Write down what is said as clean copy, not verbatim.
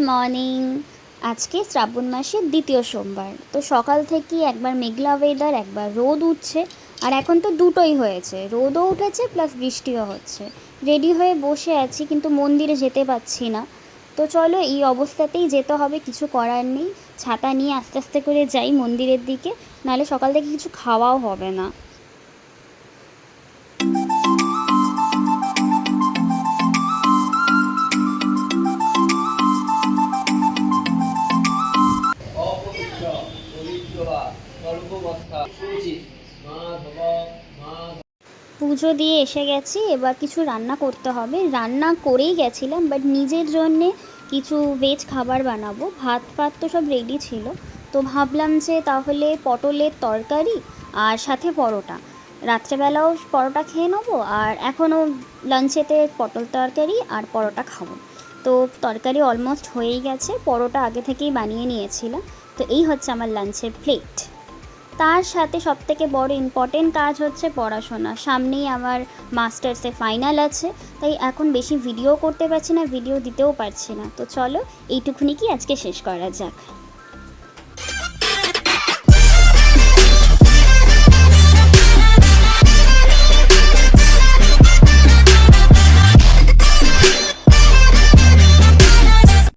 Morning. আজকে শ্রাবণ মাসের দ্বিতীয় সোমবার, তো সকাল থেকে একবার মেঘলা ওয়েদার, একবার রোদ উঠছে। আর এখন তো দুটোই হয়েছে, রোদও উঠেছে প্লাস বৃষ্টিও হচ্ছে। রেডি হয়ে বসে আছি, কিন্তু মন্দিরে যেতে পারছি না। তো চলো, এই অবস্থাতেই যেতে হবে, কিছু করার নেই। ছাতা নিয়ে আস্তে আস্তে করে যাই মন্দিরের দিকে, নাহলে সকাল থেকে কিছু খাওয়াও হবে না। অপবিত্র পবিত্র বা সর্ববস্থা উচিত মাধব মাধব। পুজো দিয়ে এসে গেছি, এবার কিছু রান্না করতে হবে। রান্না করেই গেছিলাম, বাট নিজের জন্যে কিছু ভেজ খাবার বানাবো। ভাত ফাত তো সব রেডি ছিল, তো ভাবলাম যে তাহলে পটলের তরকারি আর সাথে পরোটা। রাত্রেবেলাও পরোটা খেয়ে নেবো, আর এখনও লাঞ্চেতে পটল তরকারি আর পরোটা খাবো। তো তরকারি অলমোস্ট হয়েই গেছে, পরোটা আগে থেকেই বানিয়ে নিয়েছিলাম। তো এই হচ্ছে আমার লাঞ্চের প্লেট। তার সাথে সবথেকে বড় ইম্পর্টেন্ট কাজ হচ্ছে পড়াশোনা। সামনেই আমার মাস্টার্সে ফাইনাল আছে, তাই এখন বেশি ভিডিও করতে পারছি না, ভিডিও দিতেও পারছি না। তো চলো, এইটুকুনি কি আজকে শেষ করা যাক।